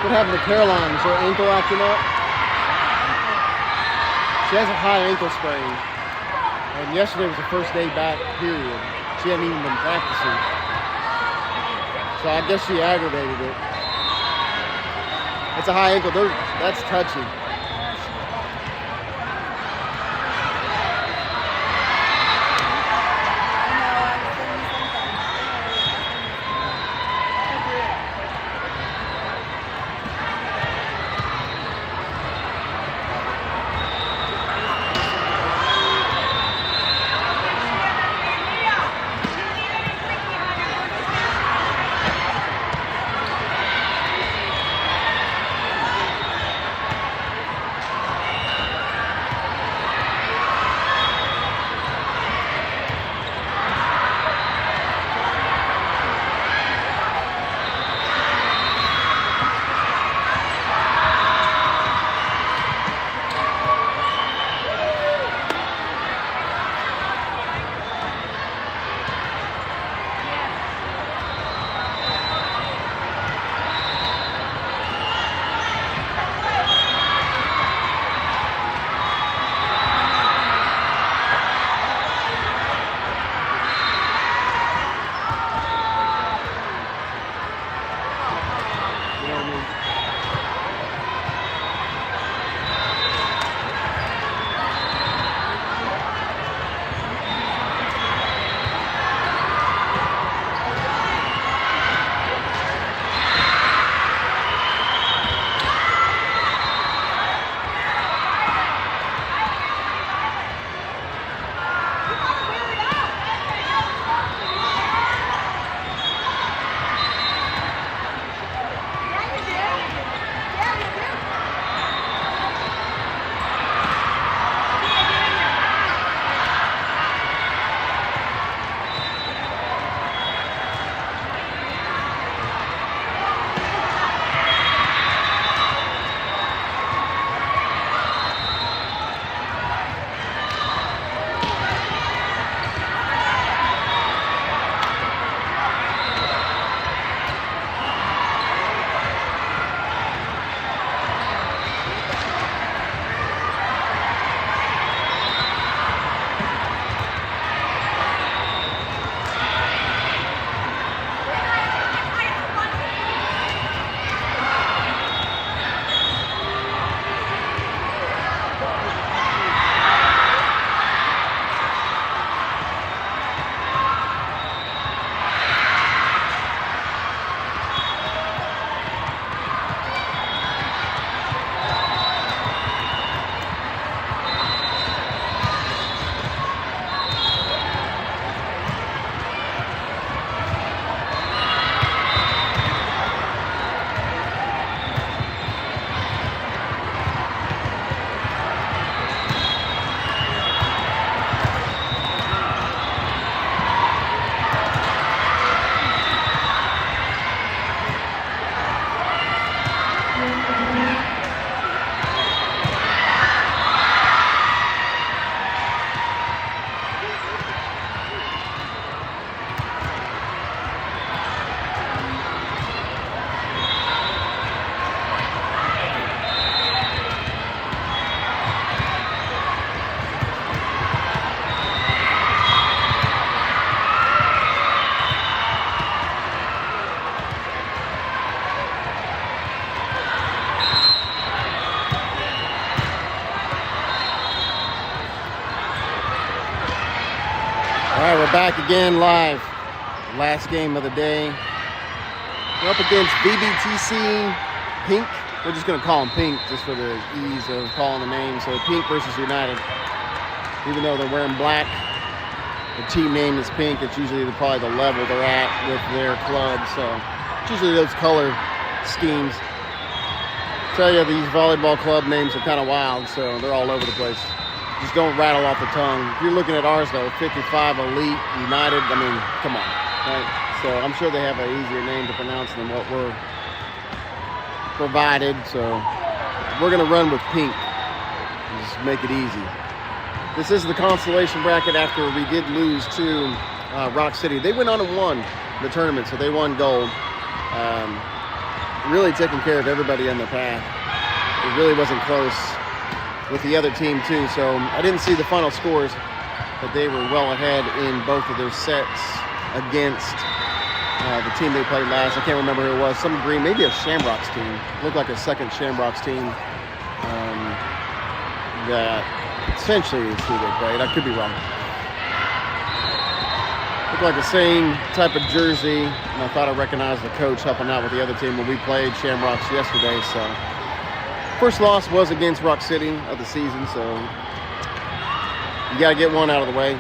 What happened to Caroline? Is her ankle acting up? She has a high ankle sprain. And yesterday was the first day back, period. She hadn't even been practicing. So I guess she aggravated it. It's a high ankle. That's touchy. All right, we're back again live. Last game of the day. We're up against VBTC Pink. We're just going to call them Pink just for the ease of calling the name. So Pink versus United. Even though they're wearing black, the team name is Pink. It's usually probably the level they're at with their club. So it's usually those color schemes. I tell you, these volleyball club names are kind of wild, so they're all over the place. Just don't rattle off the tongue. If you're looking at ours, though, 55 Elite, United, I mean, come on. Right? So I'm sure they have an easier name to pronounce than what we're provided. So we're going to run with Pink. Just make it easy. This is the consolation bracket after we did lose to Rock City. They went on and won the tournament, so they won gold. really taking care of everybody in the path. It really wasn't close with the other team too. So I didn't see the final scores, but they were well ahead in both of their sets against the team they played last. I can't remember who it was. Some green, maybe a Shamrocks team. Looked like a second Shamrocks team that essentially is who they played. I could be wrong. Looked like the same type of jersey, and I thought I recognized the coach helping out with the other team when we played Shamrocks yesterday. So first loss was against Rock City of the season, so you got to get one out of the way.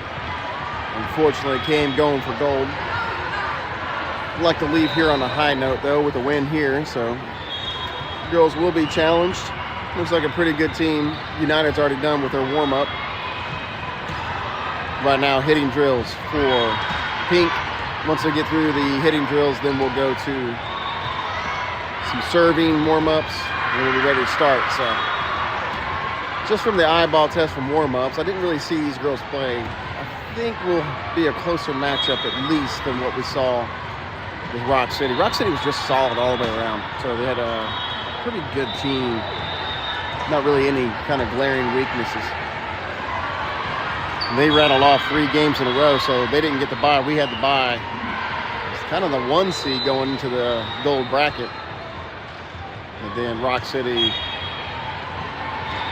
Unfortunately, came going for gold. I'd like to leave here on a high note, though, with a win here. So girls will be challenged. Looks like a pretty good team. United's already done with their warm-up. Right now, hitting drills for Pink. Once they get through the hitting drills, then we'll go to some serving warm-ups, and we'll be ready to start. So just from the eyeball test from warm-ups, I didn't really see these girls play. I think will be a closer matchup at least than what we saw with Rock City. Rock City was just solid all the way around. So they had a pretty good team. Not really any kind of glaring weaknesses. And they rattled off 3 games in a row, so they didn't get the bye. We had the bye. It's kind of the 1 seed going into the gold bracket. And then Rock City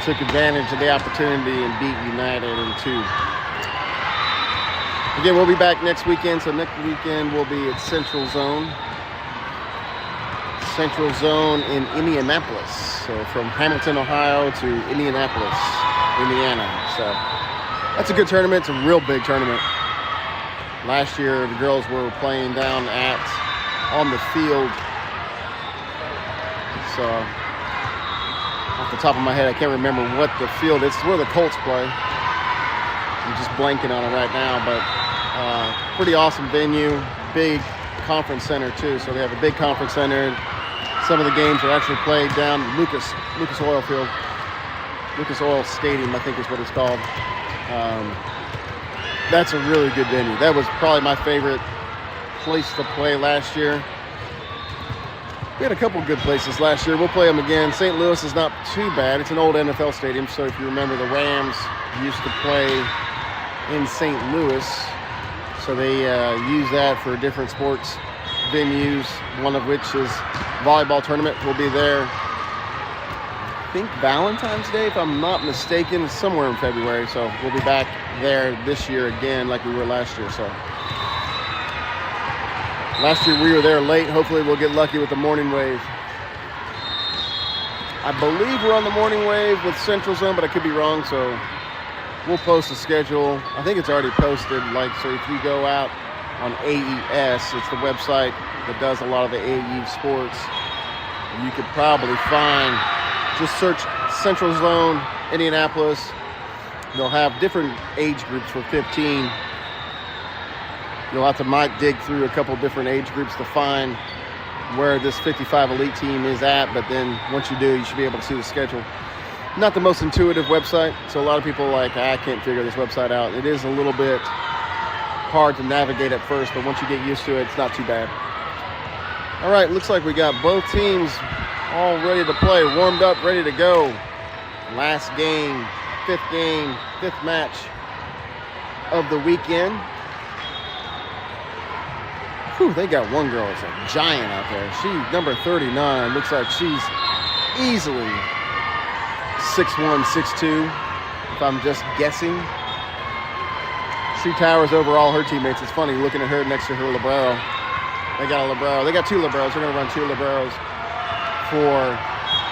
took advantage of the opportunity and beat United in 2. Again, we'll be back next weekend. So next weekend we'll be at Central Zone. Central Zone in Indianapolis. So from Hamilton, Ohio to Indianapolis, Indiana. So that's a good tournament. It's a real big tournament. Last year, the girls were playing down on the field. So off the top of my head, I can't remember what the field is. It's where the Colts play. I'm just blanking on it right now, but pretty awesome venue. Big conference center too. So they have a big conference center. Some of the games are actually played down Lucas Oil Field. Lucas Oil Stadium, I think is what it's called. That's a really good venue. That was probably my favorite place to play last year. We had a couple good places last year. We'll play them again. St. Louis is not too bad. It's an old NFL stadium, so if you remember, the Rams used to play in St. Louis. So they use that for different sports venues, one of which is volleyball tournament. Will be there, I think, Valentine's Day, if I'm not mistaken, somewhere in February. So we'll be back there this year again like we were last year. So last year we were there late. Hopefully we'll get lucky with the morning wave. I believe we're on the morning wave with Central Zone, but I could be wrong. So we'll post a schedule. I think it's already posted. So if you go out on AES, it's the website that does a lot of the AE sports. You could probably find, just search Central Zone, Indianapolis. They'll have different age groups for 15. You'll have to might dig through a couple different age groups to find where this 55 elite team is at, but then once you do, you should be able to see the schedule. Not the most intuitive website, so a lot of people are like, I can't figure this website out. It is a little bit hard to navigate at first, but once you get used to it, it's not too bad. All right, looks like we got both teams all ready to play, warmed up, ready to go. Last game, fifth match of the weekend. Whew, they got one girl that's a giant out there. She's number 39. Looks like she's easily 6'1", 6'2", if I'm just guessing. She towers over all her teammates. It's funny looking at her next to her libero. They got a libero. They got 2 liberos. They're going to run 2 liberos for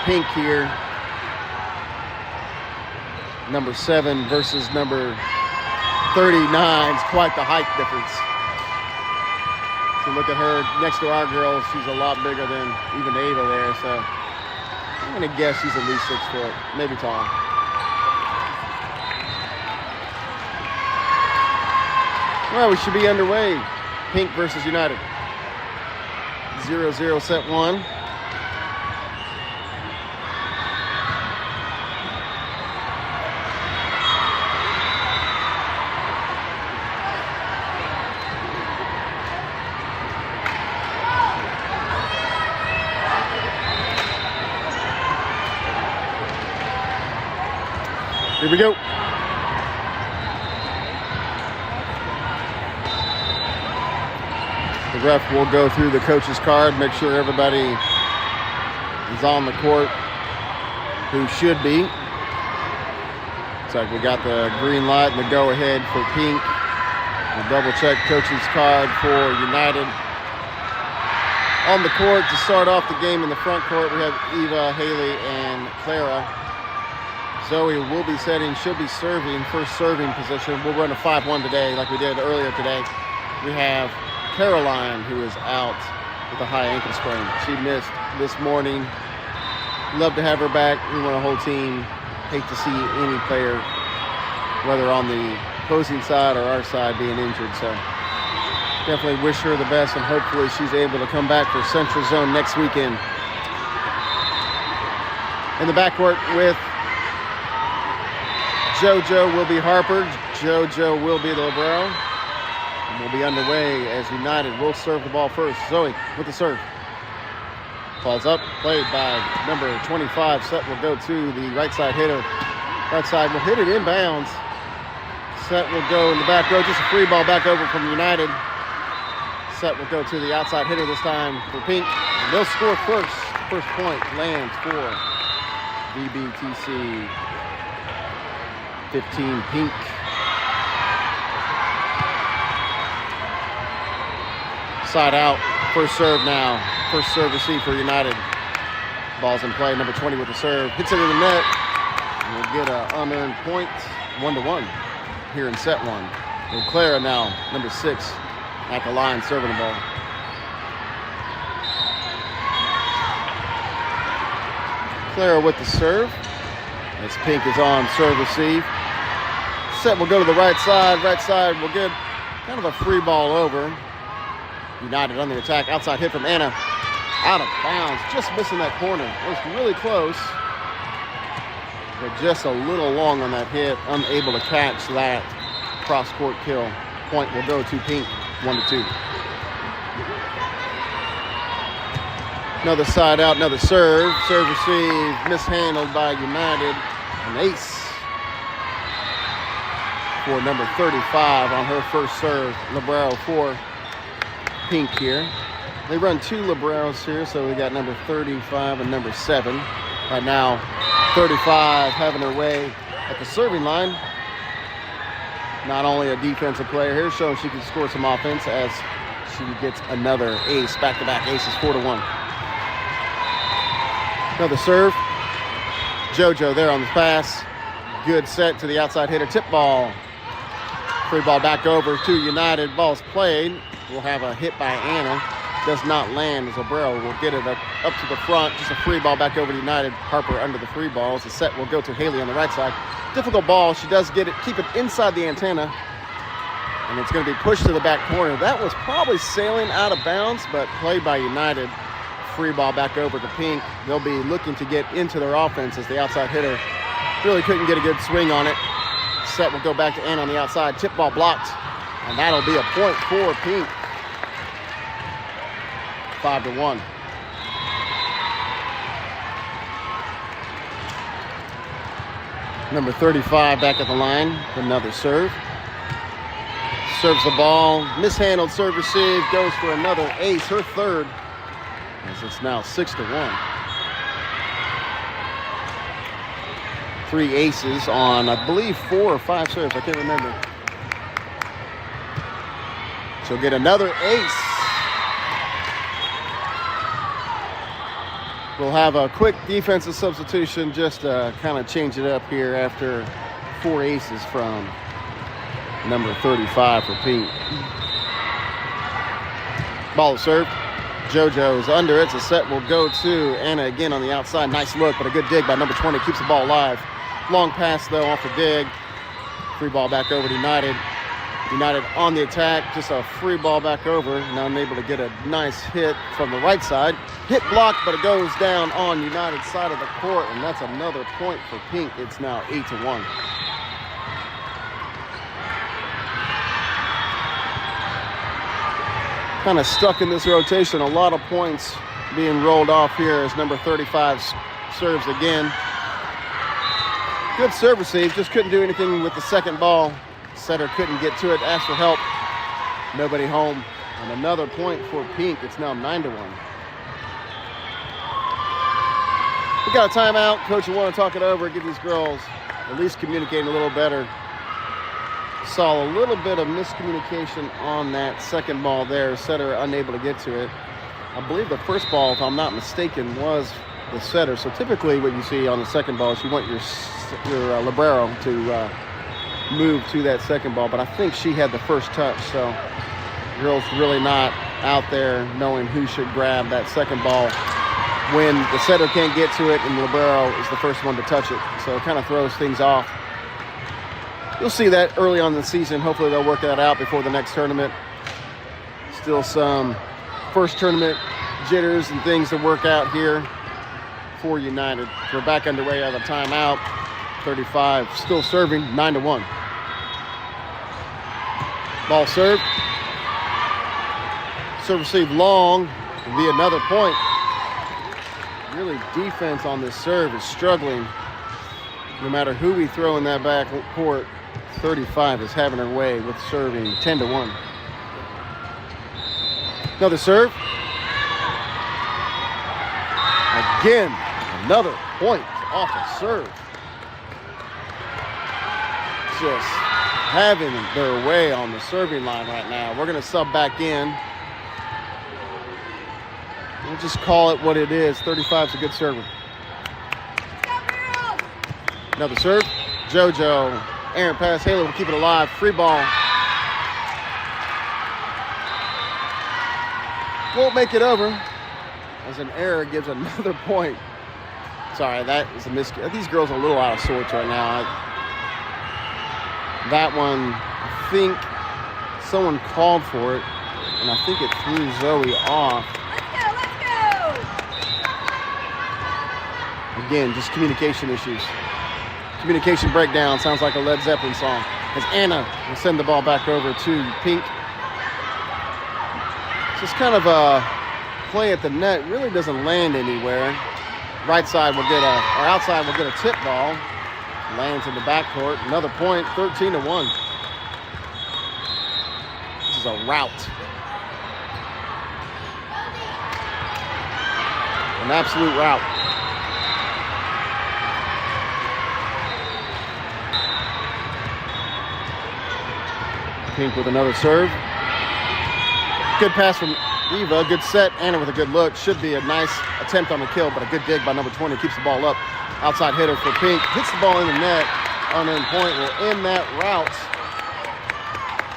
Pink here. Number 7 versus number 39 is quite the height difference. So look at her next to our girl. She's a lot bigger than even Ava there. So I'm going to guess she's at least 6 foot, maybe taller. Well, we should be underway. Pink versus United. 0-0 set 1. Here we go. The ref will go through the coach's card, make sure everybody is on the court who should be. Looks like we got the green light and the go-ahead for Pink. We'll double-check coach's card for United. On the court to start off the game in the front court, we have Eva, Haley, and Clara. Zoe will be setting, she'll be serving, first serving position. We'll run a 5-1 today like we did earlier today. We have Caroline, who is out with a high ankle sprain. She missed this morning. Love to have her back. We want a whole team. Hate to see any player, whether on the opposing side or our side, being injured. So definitely wish her the best, and hopefully she's able to come back for Central Zone next weekend. In the backcourt with JoJo will be Harper. JoJo will be the libero. And we'll be underway as United will serve the ball first. Zoe with the serve. Falls up, played by number 25. Set will go to the right side hitter. Right side will hit it inbounds. Set will go in the back row. Just a free ball back over from United. Set will go to the outside hitter this time for Pink. And they'll score first. First point lands for VBTC. 15 Pink. Side out. First serve now. First serve receive for United. Ball's in play. Number 20 with the serve. Hits it in the net. And we'll get an unearned point. 1-1 here in set one. And Clara now, number 6, at the line serving the ball. Clara with the serve. As Pink is on serve receive. Set will go to the right side. Right side will get kind of a free ball over. United on the attack. Outside hit from Anna. Out of bounds. Just missing that corner. It was really close. But just a little long on that hit. Unable to catch that cross-court kill. Point will go to Pink. 1-2. Another side out. Another serve. Serve receive. Mishandled by United. An ace for number 35 on her first serve. Libero for Pink here. They run 2 liberos here, so we got number 35 and number 7. Right now, 35 having her way at the serving line. Not only a defensive player here, showing she can score some offense as she gets another ace. Back-to-back aces, 4-1. Another serve. JoJo there on the pass. Good set to the outside hitter. Tip ball. Free ball back over to United. Ball's played. We'll have a hit by Anna. Does not land as Libero will get it up to the front. Just a free ball back over to United. Harper under the free balls. The set will go to Haley on the right side. Difficult ball. She does get it, keep it inside the antenna. And it's going to be pushed to the back corner. That was probably sailing out of bounds, but played by United. Free ball back over to Pink. They'll be looking to get into their offense as the outside hitter really couldn't get a good swing on it. Set will go back to Anna on the outside. Tip ball blocked. And that'll be a point for Pink. 5-1. Number 35 back at the line. Another serve. Serves the ball. Mishandled serve receive. Goes for another ace. Her third. As it's now 6-1. 3 aces on, I believe, 4 or 5 serves. I can't remember. She'll get another ace. We'll have a quick defensive substitution just to kind of change it up here after 4 aces from number 35 for Pink. Ball is served. JoJo is under it. So set will go to Anna again on the outside. Nice look, but a good dig by number 20. Keeps the ball alive. Long pass, though, off the dig. Free ball back over to United. United on the attack. Just a free ball back over. Now unable to get a nice hit from the right side. Hit blocked, but it goes down on United's side of the court, and that's another point for Pink. It's now 8-1. Kind of stuck in this rotation. A lot of points being rolled off here as number 35 serves again. Good serve receive, just couldn't do anything with the second ball. Setter couldn't get to it, asked for help. Nobody home. And another point for Pink. It's now 9-1. We got a timeout. Coach will want to talk it over, get these girls at least communicating a little better. Saw a little bit of miscommunication on that second ball there. Setter unable to get to it. I believe the first ball, if I'm not mistaken, was the setter. So typically what you see on the second ball is you want your libero to move to that second ball. But I think she had the first touch. So girls really not out there knowing who should grab that second ball when the setter can't get to it and the libero is the first one to touch it. So it kind of throws things off. You'll see that early on in the season. Hopefully they'll work that out before the next tournament. Still some first tournament jitters and things to work out here for United. We're back underway out of the timeout. 35 still serving, 9-1. Ball served. Serve receive long. Will be another point. Really, defense on this serve is struggling. No matter who we throw in that back court, 35 is having her way with serving 10-1. Another serve. Again, another point off the serve. Just having their way on the serving line right now. We're going to sub back in. We'll just call it what it is. 35's a good server. Another serve. JoJo. Aaron pass. Haley will keep it alive. Free ball. Won't make it over. As an error gives another point. Sorry, that is a miss. These girls are a little out of sorts right now. That one, I think someone called for it, and I think it threw Zoe off. Again, just communication issues. Communication breakdown sounds like a Led Zeppelin song. As Anna will send the ball back over to Pink. Just kind of a play at the net. Really doesn't land anywhere. Right side will get or outside will get a tip ball. Lands in the backcourt. Another point, 13-1. This is a rout. An absolute rout. Pink with another serve. Good pass from Eva. Good set. Anna with a good look. Should be a nice attempt on the kill, but a good dig by number 20. Keeps the ball up. Outside hitter for Pink. Hits the ball in the net. Unearned point will end that route.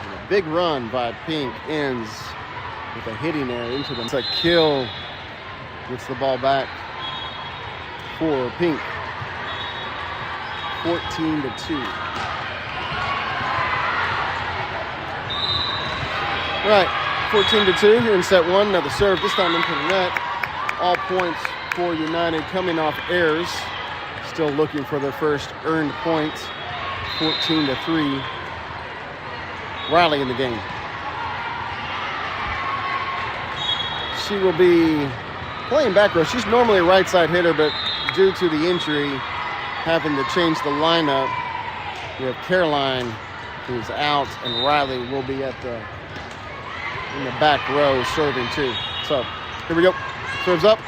And a big run by Pink ends with a hitting error into them. It's a kill. Gets the ball back for Pink. 14-2. Right, 14-2 here in set one. Another serve, this time into the net. All points for United coming off errors. Still looking for their first earned points. 14-3. Riley in the game. She will be playing back row. She's normally a right side hitter, but due to the injury, having to change the lineup, we have Caroline who's out, and Riley will be at in the back row serving too. So here we go. Serves up.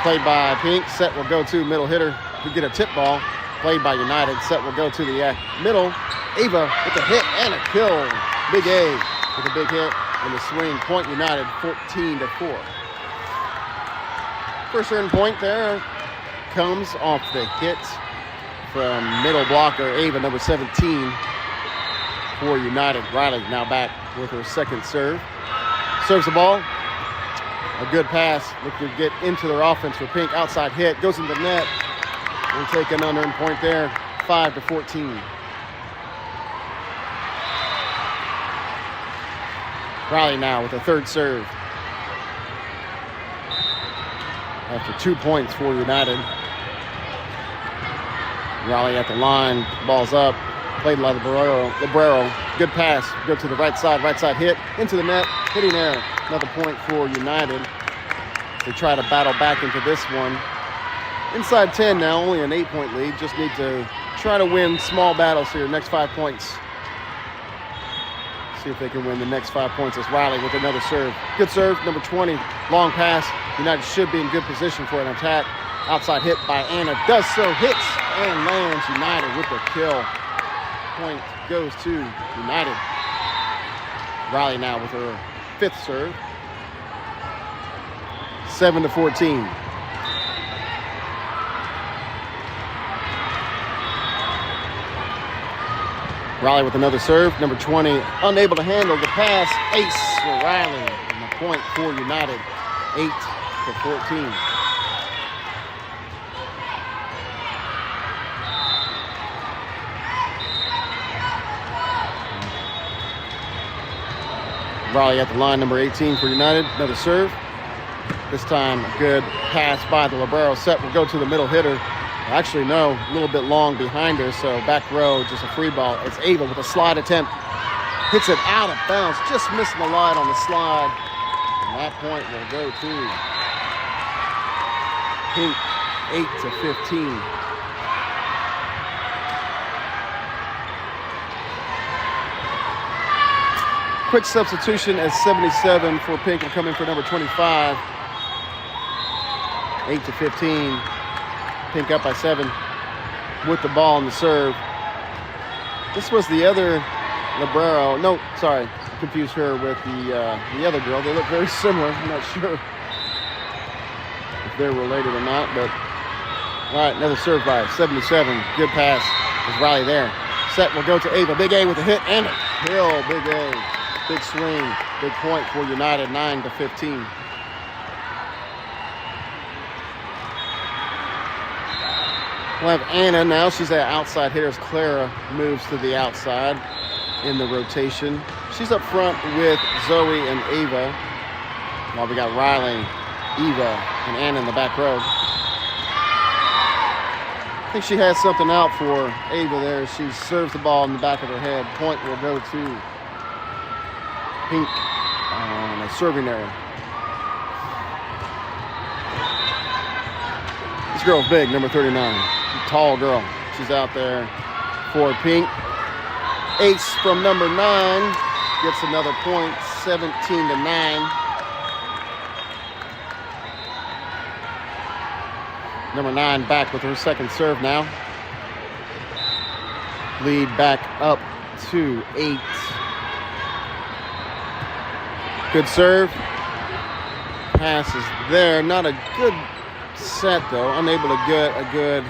Played by Pink. Set will go to middle hitter. We get a tip ball. Played by United. Set will go to the middle. Ava with a hit and a kill. Big A with a big hit and the swing. Point United 14-4. First earned point there comes off the hit from middle blocker Ava, number 17 for United. Riley now back with her second serve. Serves the ball. A good pass. Look to get into their offense for Pink. Outside hit. Goes into the net. We'll take an unearned point there. 5-14. Riley now with a third serve. After 2 points for United. Riley at the line. Ball's up. Played by Librero. Good pass. Go to the right side hit. Into the net. Hitting error. Another point for United. They try to battle back into this one. Inside 10 now. Only an 8-point lead. Just need to try to win small battles here. Next 5 points. See if they can win the next 5 points. As Riley with another serve. Good serve, number 20. Long pass. United should be in good position for an attack. Outside hit by Anna. Does so. Hits and lands. United with the kill. Point goes to United. Riley now with her 5th serve. 7-14. Riley with another serve. Number 20, unable to handle the pass. Ace for Riley. And the point for United, 8-14. Riley at the line, number 18 for United. Another serve. This time, a good pass by the libero. Set will go to the middle hitter. Actually, no, a little bit long behind her, so back row, just a free ball. It's Ava with a slide attempt. Hits it out of bounds, just missing the line on the slide. And that point will go to Pink, 8-15. Quick substitution as 77 for Pink will come in for number 25. 8-15. Pink up by 7 with the ball on the serve. This was the other libero. No, sorry, confused her with the other girl. They look very similar. I'm not sure if they're related or not, but all right, another serve by 77. Good pass. There's Riley there. Set will go to Ava. Big A with a hit and a kill. Big A. Big swing. Big point for United, 9-15. We'll have Anna now. She's an outside hitter as Clara moves to the outside in the rotation. She's up front with Zoe and Ava, while we got Riley, Eva, and Anna in the back row. I think she has something out for Ava there. She serves the ball in the back of her head. Point will go to Pink on a serving error. This girl's big, number 39. Tall girl. She's out there for Pink. Ace from number 9 gets another point, 17-9. Number 9 back with her second serve now. Lead back up to 8. Good serve. Pass is there. Not a good set though. Unable to get a good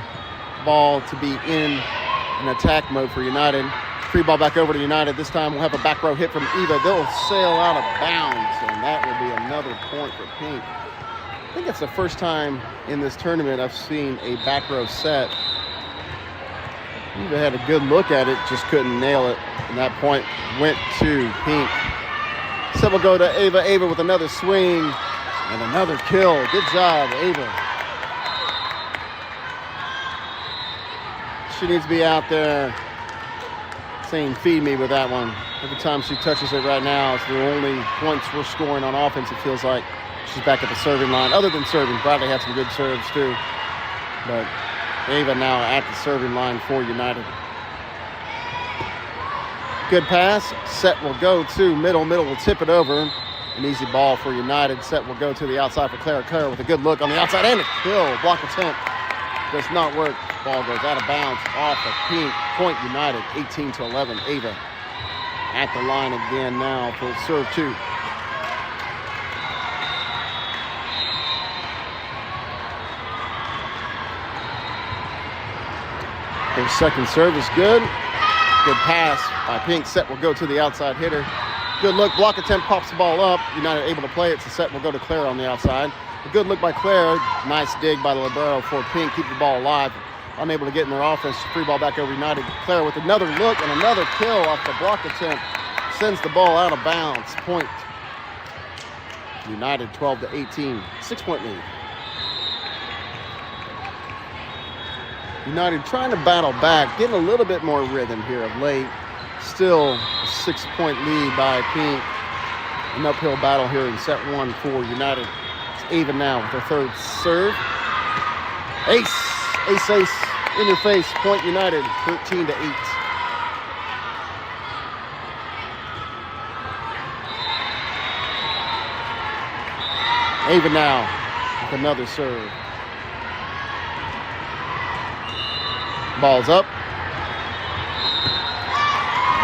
ball to be in an attack mode for United. Free ball back over to United. This time we'll have a back row hit from Eva. They'll sail out of bounds, and that will be another point for Pink. I think it's the first time in this tournament I've seen a back row set. Eva had a good look at it, just couldn't nail it. And that point went to Pink. So we'll go to Ava. Ava with another swing and another kill. Good job, Ava. She needs to be out there saying, feed me with that one. Every time she touches it right now, it's the only points we're scoring on offense, it feels like. She's back at the serving line. Other than serving, Bradley had some good serves too. But Ava now at the serving line for United. Good pass. Set will go to middle. Middle will tip it over. An easy ball for United. Set will go to the outside for Clara. Clara with a good look on the outside and a kill. Block attempt. Does not work. Ball goes out of bounds off of Pink. Point United, 18-11. Ava at the line again now for serve 2. Their second serve is good. Good pass by Pink. Set will go to the outside hitter. Good look. Block attempt pops the ball up. United able to play it. So set will go to Clara on the outside. A good look by Clara. Nice dig by the libero for Pink. Keep the ball alive. Unable to get in their offense. Free ball back over United. Clara with another look and another kill off the block attempt. Sends the ball out of bounds. Point. United 12-18. 6-point lead. United trying to battle back. Getting a little bit more rhythm here of late. Still a 6-point lead by Pink. An uphill battle here in set 1 for United. It's Ava now with her third serve. Ace. Ace, ace. In your face, point United, 13-8. Ava now with another serve. Ball's up.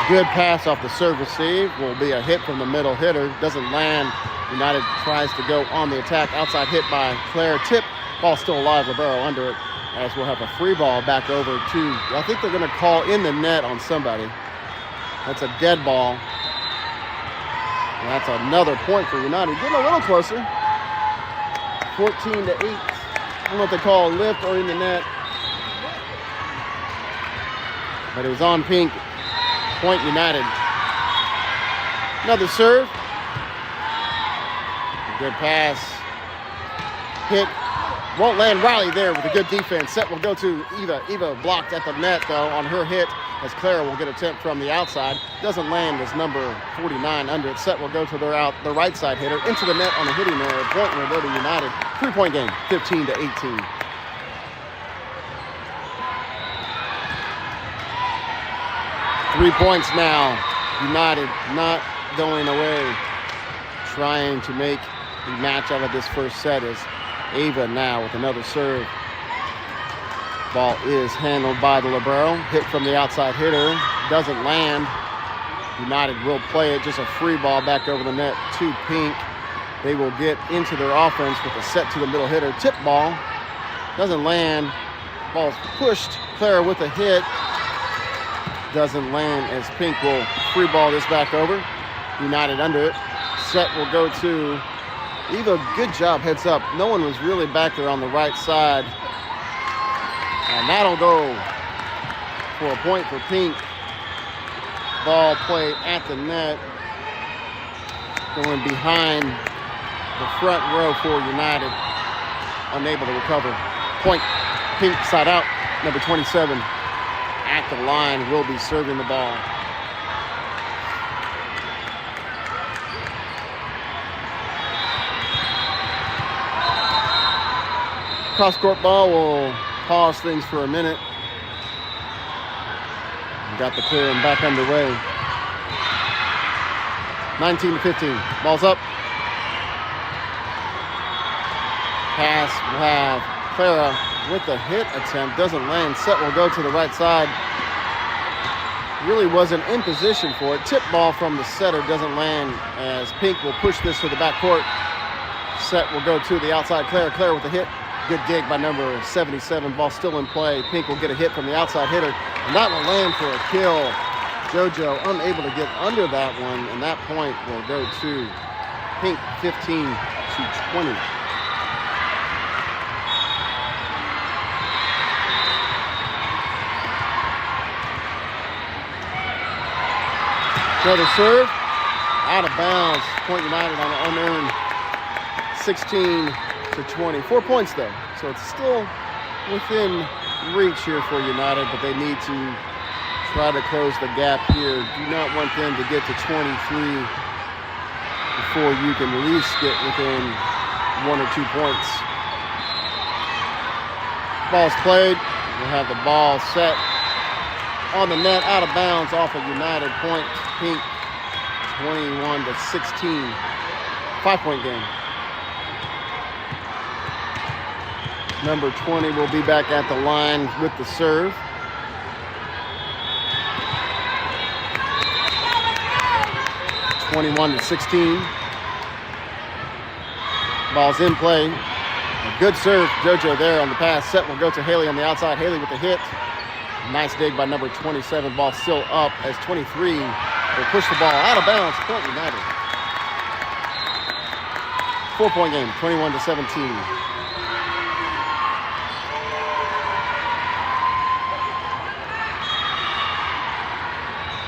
Good pass off the service save. Will be a hit from the middle hitter. Doesn't land. United tries to go on the attack. Outside hit by Claire. Tip. Ball still alive. Libero under it. As we'll have a free ball back over to, I think they're going to call in the net on somebody. That's a dead ball. And that's another point for United. Getting a little closer. 14-8. I don't know if they call a lift or in the net. But it was on Pink. Point United. Another serve. Good pass. Hit. Won't land. Riley there with a good defense. Set will go to Eva. Eva blocked at the net, though, on her hit, as Clara will get a attempt from the outside. Doesn't land as number 49 under it. Set will go to the right side hitter. Into the net on a hitting error. Point will go to United. 3-point game, 15-18. Three points now. United not going away. Trying to make the match out of this first set is Ava now with another serve. Ball is handled by the libero. Hit from the outside hitter. Doesn't land. United will play it. Just a free ball back over the net to Pink. They will get into their offense with a set to the middle hitter. Tip ball. Doesn't land. Ball's pushed. Clara with a hit. Doesn't land as Pink will free ball this back over. United under it. Set will go to Eva. Good job, heads up. No one was really back there on the right side. And that'll go for a point for Pink. Ball play at the net. Going behind the front row for United. Unable to recover. Point, Pink side out. Number 27 at the line will be serving the ball. Cross-court ball will pause things for a minute. Got the clear and back underway. 19-15. Ball's up. Pass will have Clara with the hit attempt. Doesn't land. Set will go to the right side. Really wasn't in position for it. Tip ball from the setter doesn't land as Pink will push this to the back court. Set will go to the outside. Clara with the hit. Good dig by number 77. Ball still in play. Pink will get a hit from the outside hitter. And that will land for a kill. JoJo unable to get under that one. And that point will go to Pink, 15-20. Another serve. Out of bounds. Point United on an unearned 16-20. 4 points though, so it's still within reach here for United, but they need to try to close the gap here. Do not want them to get to 23 before you can at least get within 1 or 2 points. Ball's played. We'll have the ball set on the net, out of bounds off a United point. Pink, 21-16. 5-point game. Number 20 will be back at the line with the serve. (21-16). Ball's in play. A good serve, JoJo there on the pass. Set will go to Haley on the outside. Haley with the hit. Nice dig by number 27. Ball still up as 23 will push the ball out of bounds. Point United. 4-point game, 21-17.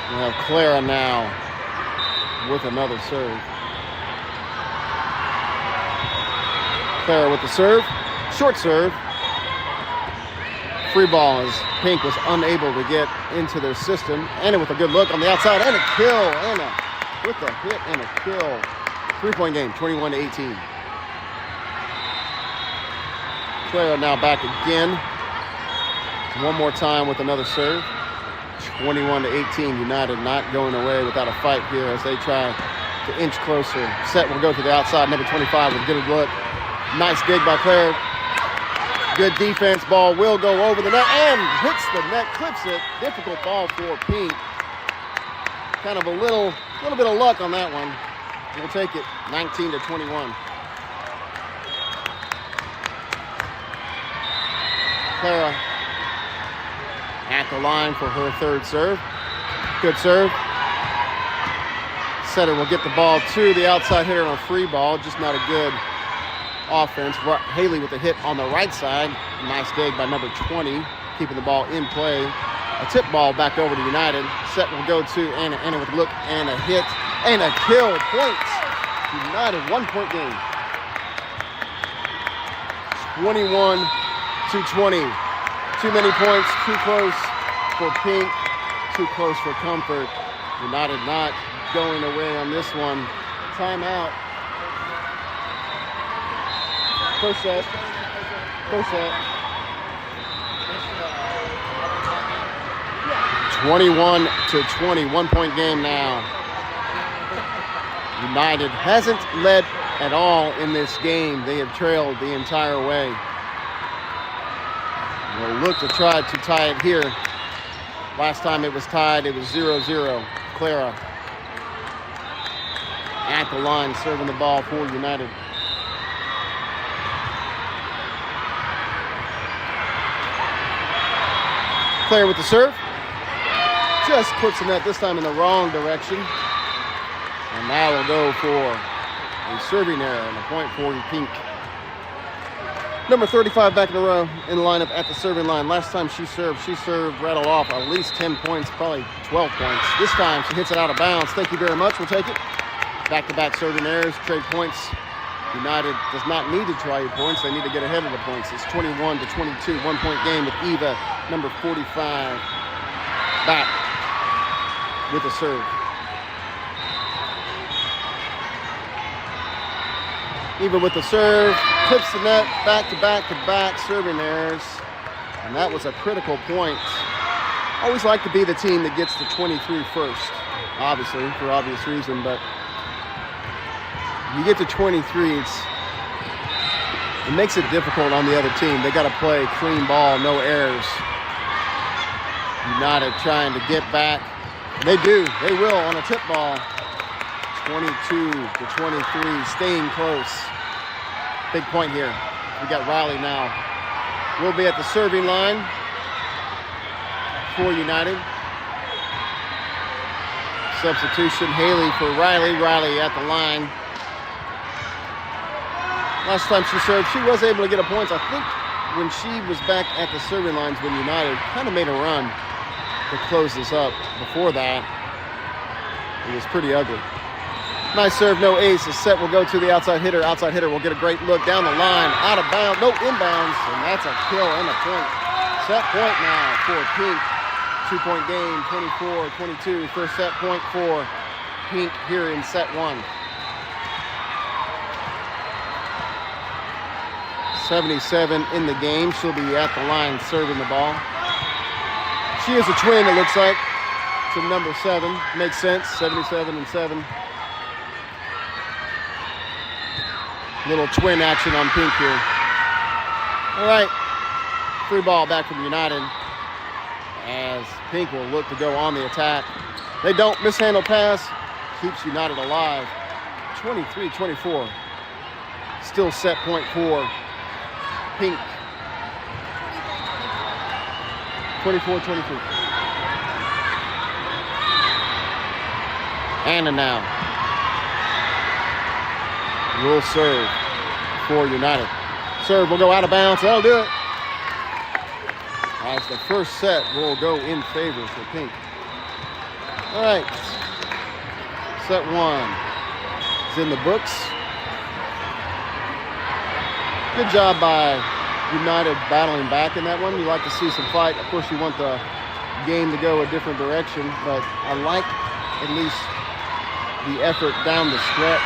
We have Clara now with another serve. Clara with the serve. Short serve. Free ball as Pink was unable to get into their system. Anna with a good look on the outside and a kill. Anna with the hit and a kill. 3-point game, 21-18. Clara now back again. One more time with another serve. 21-18. United not going away without a fight here as they try to inch closer. Set will go to the outside. Number 25 with a good look. Nice dig by Claire. Good defense. Ball will go over the net and hits the net, clips it. Difficult ball for Pink. Kind of a little bit of luck on that one. We'll take it. 19-21. Clara at the line for her third serve. Good serve. Setter will get the ball to the outside hitter on a free ball. Just not a good offense. Haley with a hit on the right side. Nice dig by number 20, keeping the ball in play. A tip ball back over to United. Set will go to Anna. Anna with a look and a hit and a kill. Points. United 1-point game. 21-20. Too many points, too close for Pink, too close for comfort. United not going away on this one. Timeout. First set. 21-20, 1-point game now. United hasn't led at all in this game. They have trailed the entire way. We'll look to try to tie it here. Last time it was tied, it was 0-0. Clara at the line, serving the ball for United. Claire with the serve. Just puts the net, this time in the wrong direction. And now we'll go for a serving error and a point for Pink. Number 35 back in the row in the lineup at the serving line. Last time she served, rattled off at least 10 points, probably 12 points. This time she hits it out of bounds. Thank you very much. We'll take it. Back-to-back serving errors, trade points. United does not need to try your points. They need to get ahead of the points. It's 21-22, 1-point game with Eva, number 45, back with a serve. Eva with the serve, clips the net, back-to-back serving errors. And that was a critical point. Always like to be the team that gets to 23 first, obviously, for obvious reason, but you get to 23, it makes it difficult on the other team. They got to play clean ball, no errors. United trying to get back. They do. They will on a tip ball. 22-23, staying close. Big point here. We got Riley now. We'll be at the serving line for United. Substitution, Haley for Riley. Riley at the line. Last time she served, she was able to get a point. I think when she was back at the serving lines with United, kind of made a run to close this up. Before that, it was pretty ugly. Nice serve, no ace. The set will go to the outside hitter. Outside hitter will get a great look down the line, out of bounds, no inbounds, and that's a kill and a point. Set point now for Pink. 2-point game, 24-22. First set point for Pink here in set one. 77 in the game. She'll be at the line serving the ball. She is a twin, it looks like, to number 7. Makes sense, 77 and 7. Little twin action on Pink here. All right, free ball back from United as Pink will look to go on the attack. They don't mishandle pass, keeps United alive. 23-24, still set point for Pink. 24-23. Anna now will serve for United. Serve will go out of bounds. That'll do it. As the first set will go in favor for Pink. All right. Set one is in the books. Good job by United battling back in that one. You like to see some fight. Of course, you want the game to go a different direction, but I like at least the effort down the stretch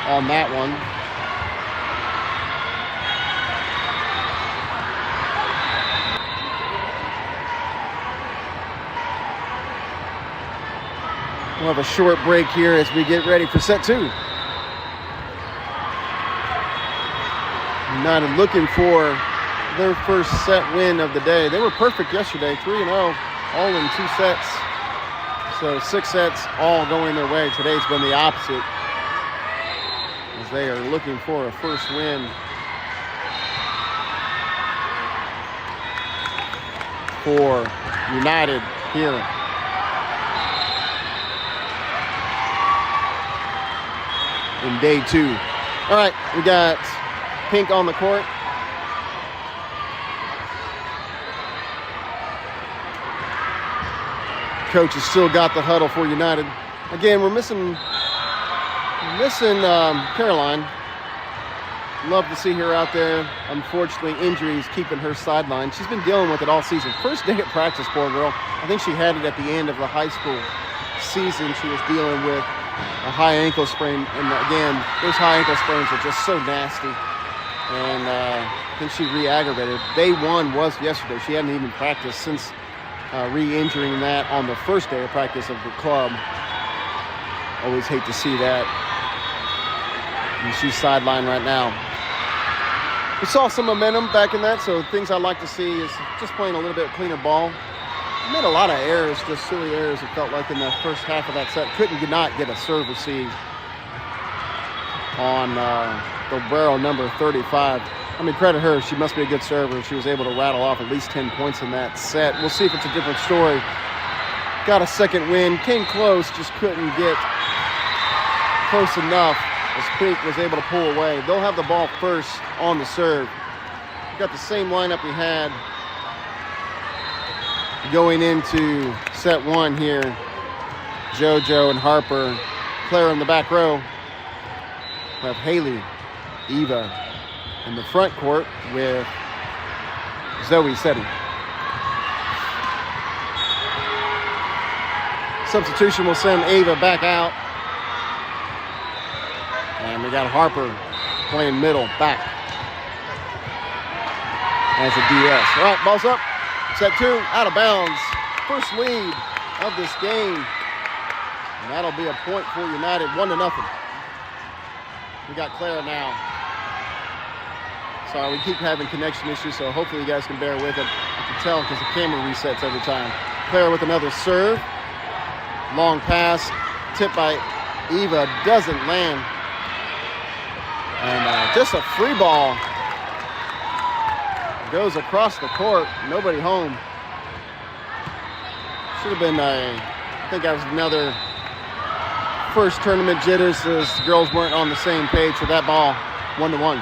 on that one. We'll have a short break here as we get ready for set 2. United looking for their first set win of the day. They were perfect yesterday, 3-0, all in 2 sets. So 6 sets all going their way. Today's been the opposite, as they are looking for a first win for United here. In day 2. All right, we got Pink on the court. Coach has still got the huddle for United. Again, we're missing Caroline. Love to see her out there. Unfortunately, injuries keeping her sidelined. She's been dealing with it all season. First day at practice, poor girl. I think she had it at the end of the high school season. She was dealing with a high ankle sprain, and again, those high ankle sprains are just so nasty, and I think she re-aggravated. Day 1 was yesterday. She hadn't even practiced since re-injuring that on the first day of practice of the club. Always hate to see that. And she's sidelined right now. We saw some momentum back in that, so things I'd like to see is just playing a little bit cleaner ball. Made a lot of errors, just silly errors, it felt like, in the first half of that set. Could not get a serve receive on the barrel number 35. I mean, credit her. She must be a good server. She was able to rattle off at least 10 points in that set. We'll see if it's a different story. Got a second win. Came close, just couldn't get close enough as Pink was able to pull away. They'll have the ball first on the serve. Got the same lineup we had going into set 1 here. JoJo and Harper. Claire in the back row. We have Haley, Eva in the front court with Zoe Setti. Substitution will send Ava back out. And we got Harper playing middle, back. As a DS. All right, ball's up. Set 2, out of bounds. First lead of this game. And that'll be a point for United, 1-0. We got Clara now. Sorry, we keep having connection issues, so hopefully you guys can bear with it. I can tell because the camera resets every time. Clara with another serve. Long pass, tipped by Eva, doesn't land. And just a free ball. Goes across the court, nobody home. Should have been, I think that was another first tournament jitters as the girls weren't on the same page for that ball. 1-1.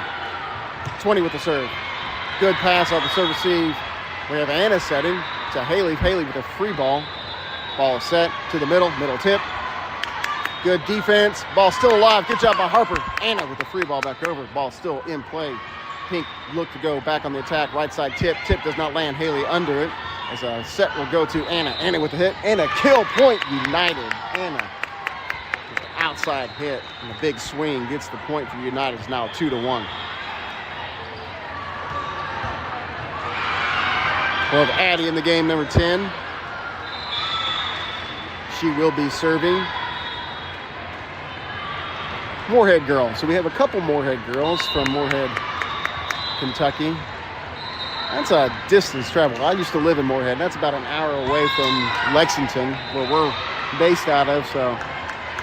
20 with the serve. Good pass off the serve receive. We have Anna setting to Haley. Haley with a free ball. Ball set to the middle tip. Good defense. Ball still alive. Good job by Harper. Anna with the free ball back over. Ball still in play. Pink look to go back on the attack. Right side tip. Tip does not land. Haley under it. As a set will go to Anna. Anna with the hit. And a kill point United. Anna with the outside hit. And a big swing gets the point for United. It's now 2-1. We'll have Addie in the game, number 10. She will be serving. Moorhead girl. So we have a couple Moorhead girls from Moorhead, Kentucky. That's a distance travel. I used to live in Moorhead. That's about an hour away from Lexington, where we're based out of. So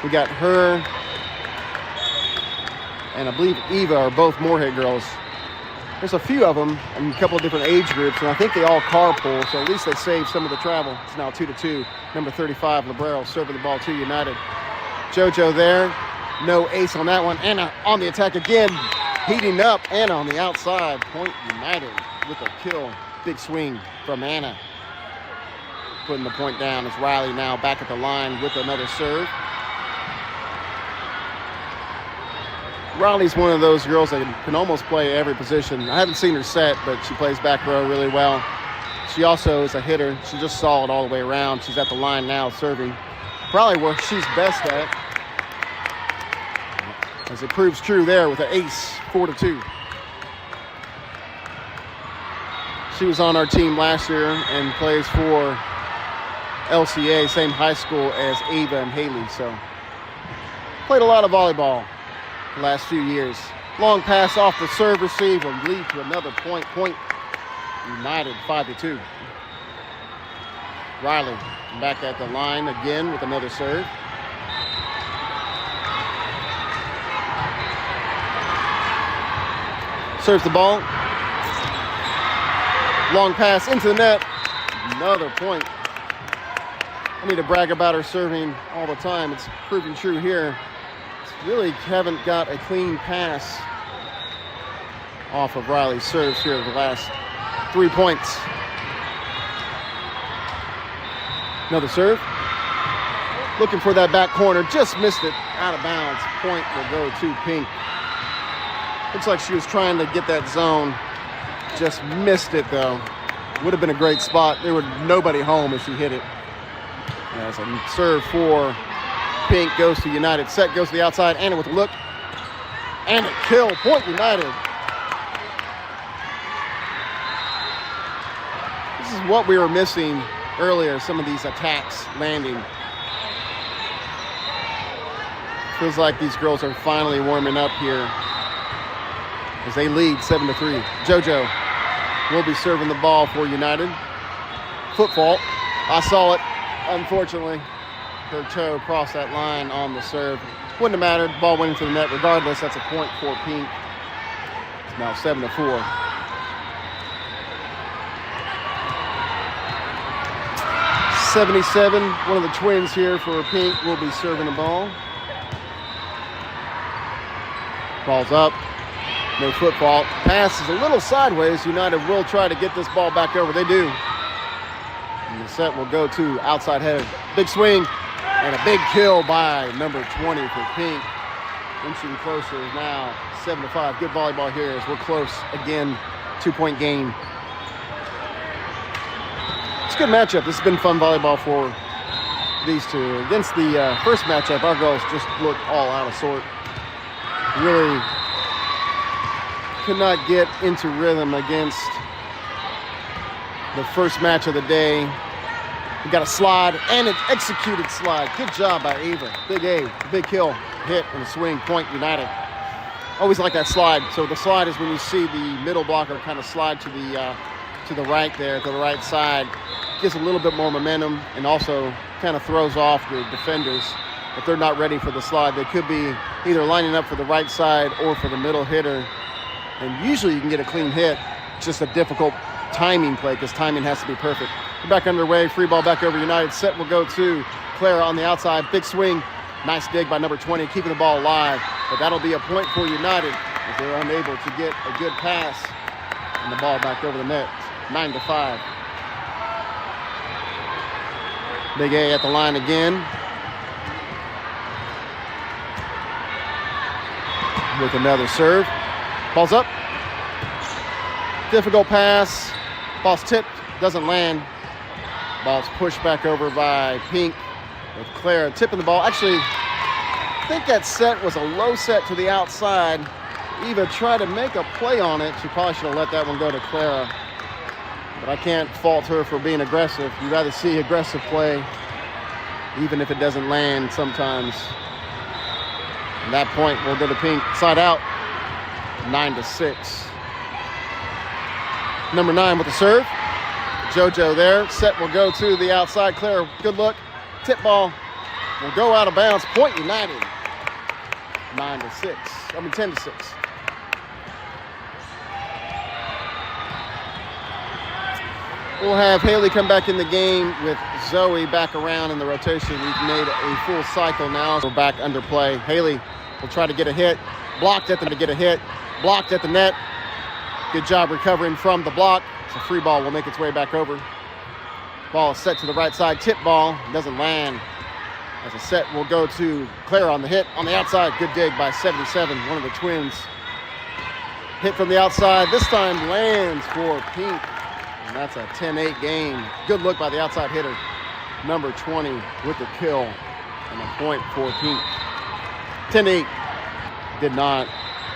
we got her and I believe Eva are both Moorhead girls. There's a few of them in a couple of different age groups, and I think they all carpool, so at least they saved some of the travel. It's now 2-2. Number 35, Librero, serving the ball to United. JoJo there. No ace on that one. Anna on the attack again. Heating up. Anna on the outside. Point United with a kill. Big swing from Anna. Putting the point down. It's Riley now back at the line with another serve. Riley's one of those girls that can almost play every position. I haven't seen her set, but she plays back row really well. She also is a hitter. She's just solid all the way around. She's at the line now serving. Probably where she's best at. As it proves true there with an ace, 4-2. She was on our team last year and plays for LCA, same high school as Ava and Haley. So played a lot of volleyball the last few years. Long pass off the serve receive will lead to another point. Point United 5-2. Riley back at the line again with another serve. Serves the ball. Long pass into the net. Another point. I need to brag about her serving all the time. It's proving true here. Really haven't got a clean pass off of Riley's serves here the last 3 points. Another serve. Looking for that back corner. Just missed it. Out of bounds. Point will go to Pink. Looks like she was trying to get that zone. Just missed it though. Would have been a great spot. There was nobody home if she hit it. As a serve for Pink goes to United. Set goes to the outside. Anna with a look. And a kill. Point United. This is what we were missing earlier. Some of these attacks landing. Feels like these girls are finally warming up here as they lead 7-3. JoJo will be serving the ball for United. Foot fault. I saw it. Unfortunately, her toe crossed that line on the serve. Wouldn't have mattered. Ball went into the net. Regardless, that's a point for Pink. It's now 7-4. .77. One of the twins here for Pink will be serving the ball. Ball's up. No foot fault. Pass is a little sideways. United will try to get this ball back over. They do. And the set will go to outside head. Big swing and a big kill by number 20 for Pink. Inching closer now, 7-5. Good volleyball here as we're close again. 2-point game. It's a good matchup. This has been fun volleyball for these two. Against the first matchup, our girls just looked all out of sort. Really could not get into rhythm against the first match of the day. We got a slide and an executed slide. Good job by Ava. Big A, big kill, hit and a swing. Point United. Always like that slide. So the slide is when you see the middle blocker kind of slide to the right there, to the right side. Gives a little bit more momentum and also kind of throws off the defenders. If they're not ready for the slide, they could be either lining up for the right side or for the middle hitter. And usually you can get a clean hit. It's just a difficult timing play because timing has to be perfect. We're back underway. Free ball back over United. Set will go to Clara on the outside. Big swing. Nice dig by number 20, keeping the ball alive. But that'll be a point for United if they're unable to get a good pass. And the ball back over the net. 9-5. Big A at the line again. With another serve. Ball's up. Difficult pass. Ball's tipped. Doesn't land. Ball's pushed back over by Pink with Clara tipping the ball. Actually, I think that set was a low set to the outside. Eva tried to make a play on it. She probably should have let that one go to Clara. But I can't fault her for being aggressive. You'd rather see aggressive play, even if it doesn't land sometimes. And that point will go to Pink. Side out. 9-6. Number 9 with the serve. JoJo there. Set will go to the outside. Clara, good look. Tip ball will go out of bounds. Point United. 10-6. We'll have Haley come back in the game with Zoe back around in the rotation. We've made a full cycle now. We're back under play. Haley will try to get a hit. Blocked at them to get a hit. Blocked at the net. Good job recovering from the block. It's a free ball. Will make its way back over. Ball is set to the right side. Tip ball. Doesn't land. As a set will go to Clara on the hit. On the outside. Good dig by 77. One of the twins. Hit from the outside. This time lands for Pink. And that's a 10-8 game. Good look by the outside hitter. Number 20 with the kill. And a point for Pink. 10-8. Did not.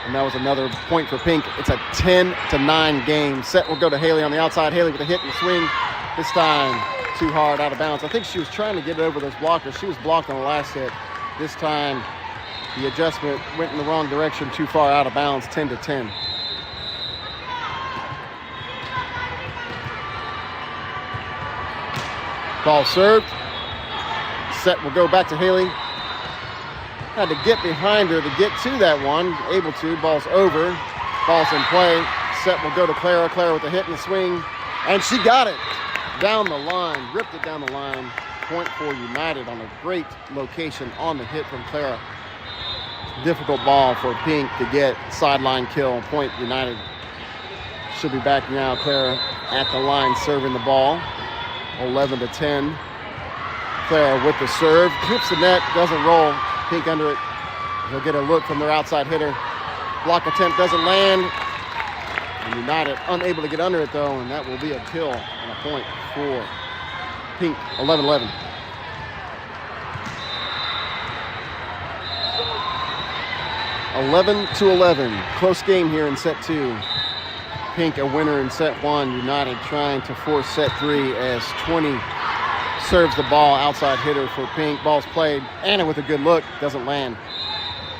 And that was another point for Pink. It's a 10-9 game. Set will go to Haley on the outside. Haley with a hit and swing. This time too hard, out of bounds. I think she was trying to get it over those blockers. She was blocked on the last hit. This time, the adjustment went in the wrong direction, too far out of bounds, 10-10. Ball served. Set will go back to Haley. Had to get behind her to get to that one. Able to. Ball's over. Ball's in play. Set will go to Clara. Clara with a hit and a swing. And she got it down the line. Ripped it down the line. Point for United on a great location on the hit from Clara. Difficult ball for Pink to get. Sideline kill. Point United. Should be back now. Clara at the line serving the ball. 11-10. Clara with the serve. Trips the net. Doesn't roll. Pink under it. He'll get a look from their outside hitter. Block attempt doesn't land. And United unable to get under it though, and that will be a kill and a point for Pink. 11-11. Close game here in set 2. Pink a winner in set 1. United trying to force set 3 as 20 serves the ball. Outside hitter for Pink. Ball's played. Anna with a good look. Doesn't land.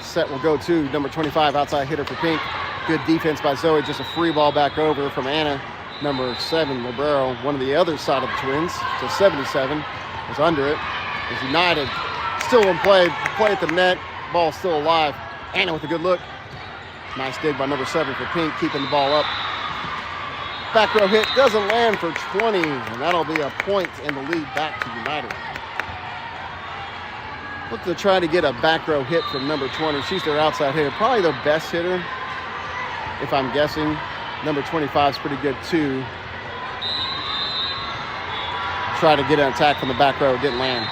Set will go to number 25. Outside hitter for Pink. Good defense by Zoe. Just a free ball back over from Anna. Number 7, Libero. One of the other side of the Twins. So 77 is under it. As United still in play. Play at the net. Ball still alive. Anna with a good look. Nice dig by number 7 for Pink. Keeping the ball up. Back row hit doesn't land for 20, and that'll be a point in the lead back to United. Look to try to get a back row hit from number 20. She's their outside hitter, probably their best hitter, if I'm guessing. Number 25 is pretty good too. Try to get an attack from the back row, didn't land.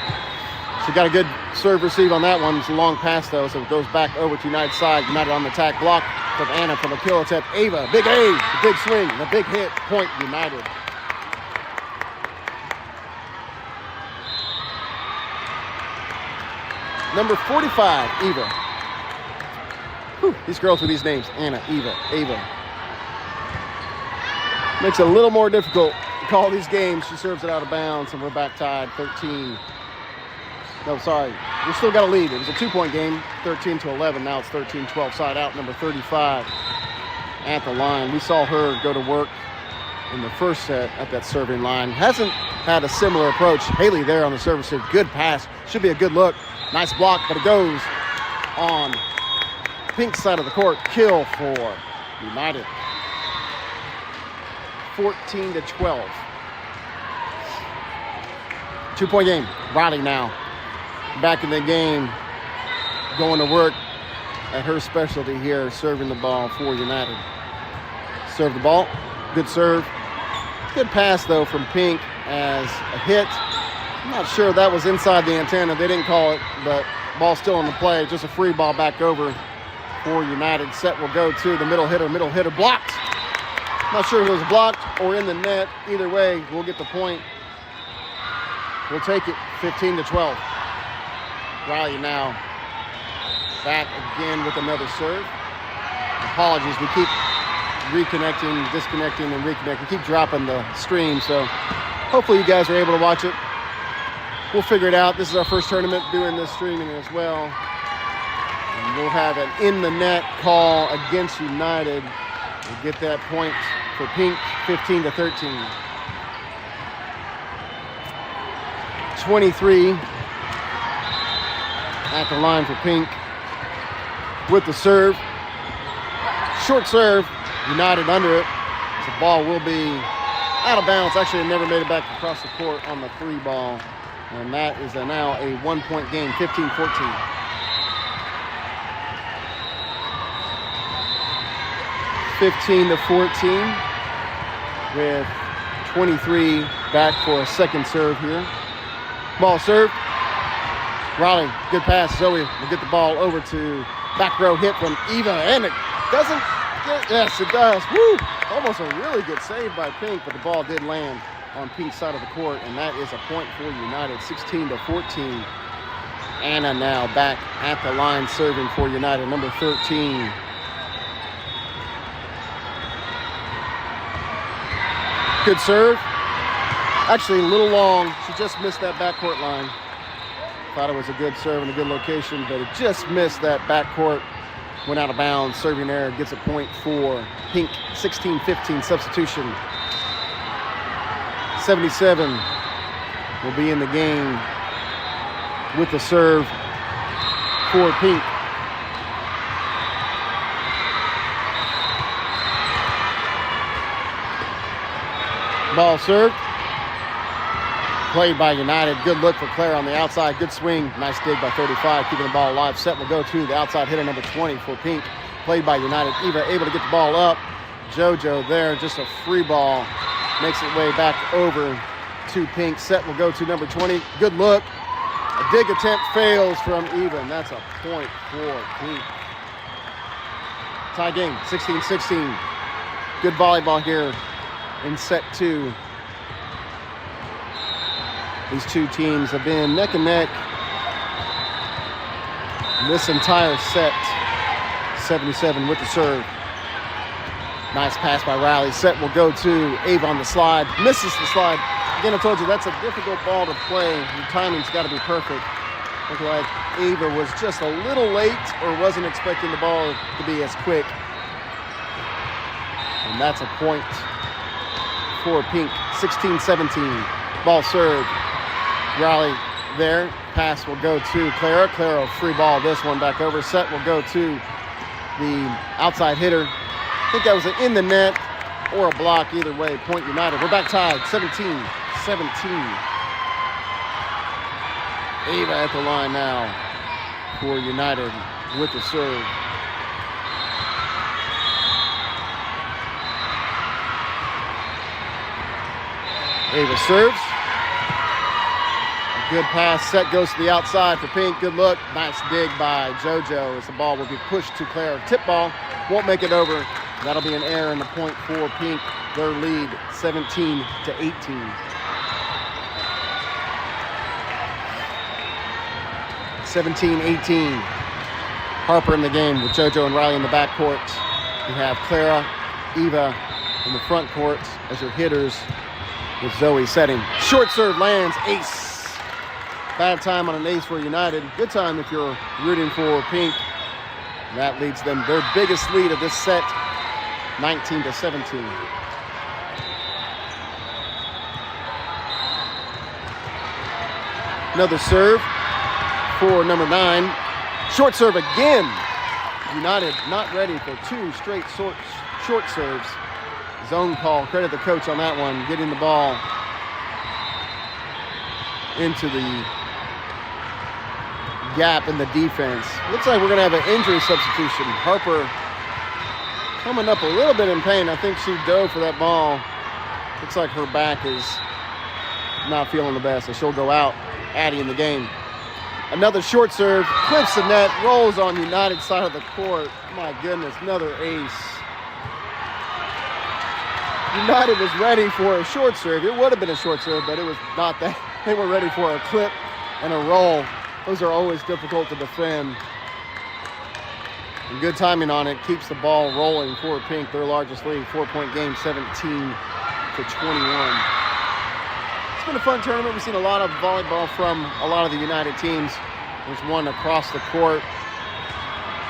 She got a good serve receive on that one. It's a long pass though, so it goes back over to United's side. United on the attack, block from Anna for the kill attempt. Ava, big A, the big swing, the big hit, point United. Number 45, Eva. Whew, these girls with these names, Anna, Eva, Ava. Makes it a little more difficult to call these games. She serves it out of bounds, and we're back tied, 13. No, sorry. We still got a lead. It was a 2-point game, 13-11. Now it's 13-12. Side out, number 35 at the line. We saw her go to work in the first set at that serving line. Hasn't had a similar approach. Haley there on the service here. Good pass. Should be a good look. Nice block, but it goes on Pink's side of the court. Kill for United. 14-12. 2-point game. Riley now back in the game, going to work at her specialty here, serving the ball for United. Serve the ball. Good serve. Good pass, though, from Pink as a hit. I'm not sure if that was inside the antenna. They didn't call it, but ball still in the play. Just a free ball back over for United. Set will go to the middle hitter. Middle hitter blocked. Not sure if it was blocked or in the net. Either way, we'll get the point. We'll take it 15-12. Riley now back again with another serve. Apologies, we keep reconnecting, disconnecting, and reconnecting. Keep dropping the stream, so hopefully you guys are able to watch it. We'll figure it out. This is our first tournament doing this streaming as well. And we'll have an in the net call against United. We'll get that point for Pink, 15-13. 23 at the line for Pink with the serve. Short serve, United under it. The ball will be out of bounds. Actually, it never made it back across the court on the 3 ball. And that is now a 1-point game, 15-14. With 23 back for a second serve here. Ball served. Riley, good pass. Zoe will get the ball over to back row hit from Eva, and it doesn't get, yes, it does. Woo! Almost a really good save by Pink, but the ball did land on Pink's side of the court, and that is a point for United, 16-14. Anna now back at the line serving for United, number 13. Good serve. Actually, a little long. She just missed that backcourt line. Thought it was a good serve and a good location, but it just missed that backcourt. Went out of bounds. Serving error gets a point for Pink. 16-15 substitution. 77 will be in the game with the serve for Pink. Ball served. Played by United. Good look for Claire on the outside. Good swing. Nice dig by 35, keeping the ball alive. Set will go to the outside hitter, number 20 for Pink. Played by United. Eva able to get the ball up. JoJo there, just a free ball. Makes its way back over to Pink. Set will go to number 20. Good look. A dig attempt fails from Eva, and that's a point for Pink. Tie game, 16-16. Good volleyball here in set 2. These two teams have been neck and neck this entire set. 77 with the serve. Nice pass by Riley. Set will go to Ava on the slide. Misses the slide. Again, I told you that's a difficult ball to play. Your timing's got to be perfect. Looked like Ava was just a little late or wasn't expecting the ball to be as quick. And that's a point for Pink. 16-17. Ball served. Riley there. Pass will go to Clara. Clara free ball this one back over. Set will go to the outside hitter. I think that was in the net or a block. Either way, point United. We're back tied. 17-17. Ava at the line now for United with the serve. Ava serves. Good pass. Set goes to the outside for Pink. Good look. Nice dig by JoJo as the ball will be pushed to Claire. Tip ball. Won't make it over. That'll be an error and a point for Pink. Their lead 17-18. 17-18. Harper in the game with JoJo and Riley in the backcourt. We have Clara, Eva in the front court as your hitters with Zoe setting. Short serve lands. Ace. Bad time on an ace for United. Good time if you're rooting for Pink. That leads them their biggest lead of this set, 19-17. Another serve for number 9. Short serve again. United not ready for 2 straight short serves. Zone call. Credit the coach on that one, getting the ball into the gap in the defense. Looks like we're going to have an injury substitution. Harper coming up a little bit in pain. I think she dove for that ball. Looks like her back is not feeling the best, so she'll go out. Addie in the game. Another short serve. Clips the net. Rolls on United side of the court. My goodness, another ace. United was ready for a short serve. It would have been a short serve, but it was not that. They were ready for a clip and a roll. Those are always difficult to defend. And good timing on it keeps the ball rolling for Pink, their largest lead. 4-point game, 17-21. It's been a fun tournament. We've seen a lot of volleyball from a lot of the United teams. There's one across the court.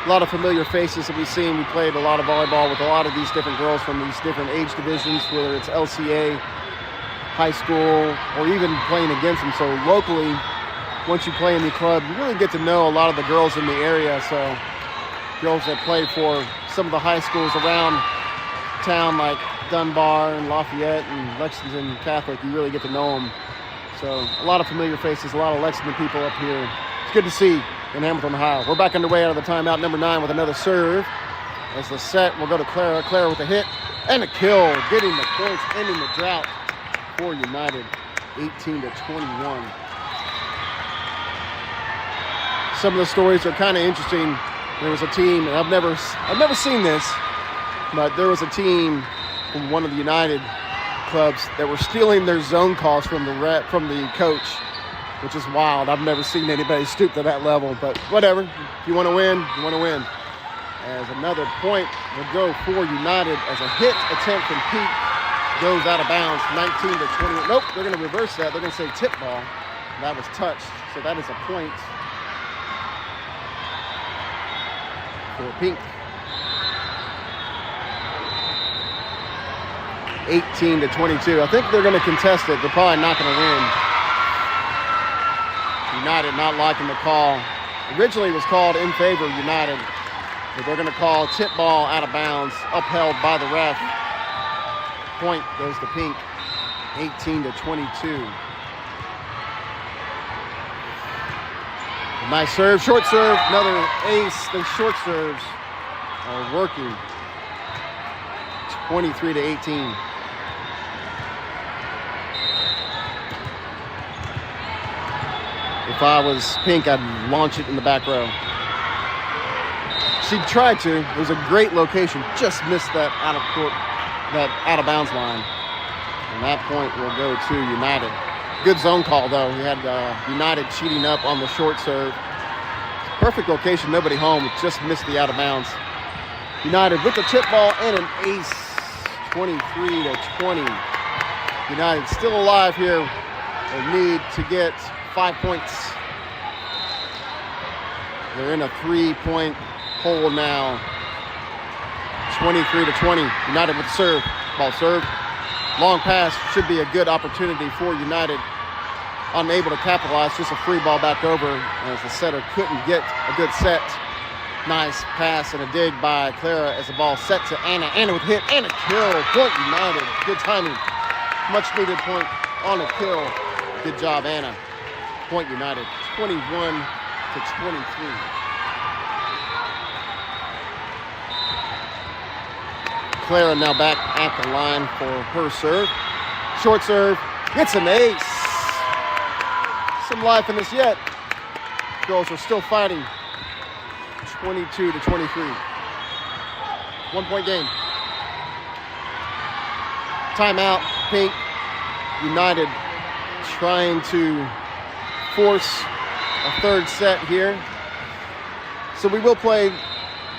A lot of familiar faces that we've seen. We played a lot of volleyball with a lot of these different girls from these different age divisions, whether it's LCA, high school, or even playing against them. So locally, once you play in the club, you really get to know a lot of the girls in the area. So girls that play for some of the high schools around town, like Dunbar and Lafayette and Lexington Catholic, you really get to know them. So a lot of familiar faces, a lot of Lexington people up here. It's good to see in Hamilton, Ohio. We're back underway out of the timeout. Number 9 with another serve. As the set will go to Clara. Clara with a hit and a kill, getting the points, ending the drought for United, 18-21. Some of the stories are kind of interesting. There was a team, and I've never seen this, but there was a team from one of the United clubs that were stealing their zone calls from the coach, which is wild. I've never seen anybody stoop to that level, but whatever. If you want to win, you want to win. As another point will go for United as a hit attempt from Pete goes out of bounds, 19 to 20. Nope, they're going to reverse that. They're going to say tip ball. That was touched, so that is a point for Pink. 18 to 22. I think they're going to contest it. They're probably not going to win. United not liking the call. Originally it was called in favor of United, but they're going to call tip ball out of bounds, upheld by the ref. Point goes to Pink, 18 to 22. Nice serve, short serve, another ace. The short serves are working. 23 to 18. If I was Pink, I'd launch it in the back row. She tried to. It was a great location. Just missed that out of court, that out of bounds line. And that point will go to United. Good zone call, though. He had United cheating up on the short serve. Perfect location, nobody home. Just missed the out of bounds. United with the tip ball and an ace, 23 to 20. United still alive here. They need to get 5 points. They're in a 3-point hole now. 23 to 20. United with the serve. Ball served. Long pass should be a good opportunity for United. Unable to capitalize, just a free ball back over as the setter couldn't get a good set. Nice pass and a dig by Clara as the ball set to Anna. Anna with hit and a kill. Point United. Good timing. Much needed point on a kill. Good job, Anna. Point United. 21 to 23. Clara now back at the line for her serve. Short serve. Hits an ace. Some life in this yet. Girls are still fighting. 22 to 23. 1 point game. Timeout. Pink. United trying to force a third set here. So we will play.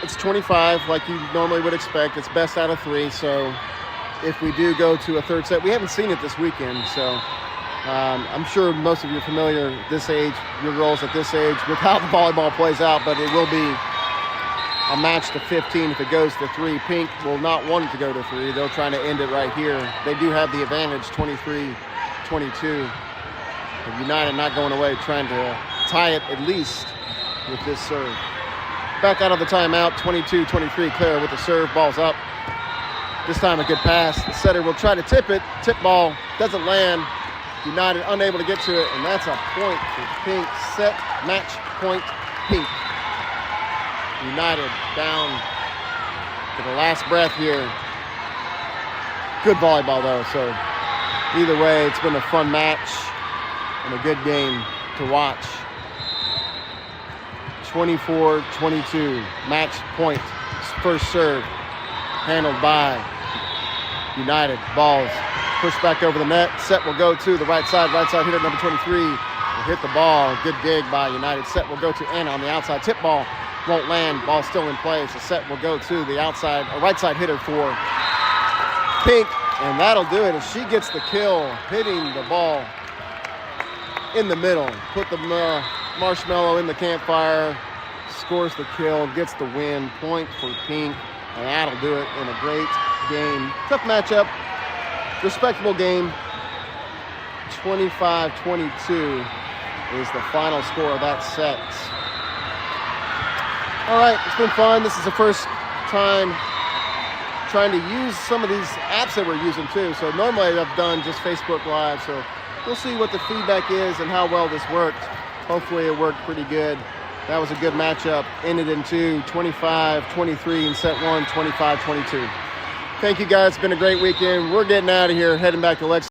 It's 25 like you normally would expect. It's best out of 3. So if we do go to a third set, we haven't seen it this weekend. So I'm sure most of you are familiar this age, your girls at this age, with how the volleyball plays out, but it will be a match to 15 if it goes to 3. Pink will not want it to go to 3. They're trying to end it right here. They do have the advantage, 23-22. But United not going away, trying to tie it at least with this serve. Back out of the timeout, 22-23. Clara with the serve, ball's up. This time a good pass. The setter will try to tip it. Tip ball doesn't land. United unable to get to it, and that's a point for Pink. Set, match, point, Pink. United down to the last breath here. Good volleyball, though, so either way, it's been a fun match and a good game to watch. 24-22, match point. First serve, handled by United. Balls pushed back over the net. Set will go to the right side hitter number 23 will hit the ball. Good dig by United. Set will go to Anna on the outside. Tip ball won't land. Ball still in play. So set will go to the outside, a right side hitter for Pink, and that'll do it. If she gets the kill, hitting the ball in the middle, put the marshmallow in the campfire, scores the kill, gets the win. Point for Pink, and that'll do it in a great game. Tough matchup. Respectable game. 25-22 is the final score of that set. All right, it's been fun. This is the first time trying to use some of these apps that we're using too. So normally I've done just Facebook Live. So we'll see what the feedback is and how well this worked. Hopefully it worked pretty good. That was a good matchup. Ended in 25-23 in set 1, 25-22. Thank you guys. It's been a great weekend. We're getting out of here, heading back to Lexington.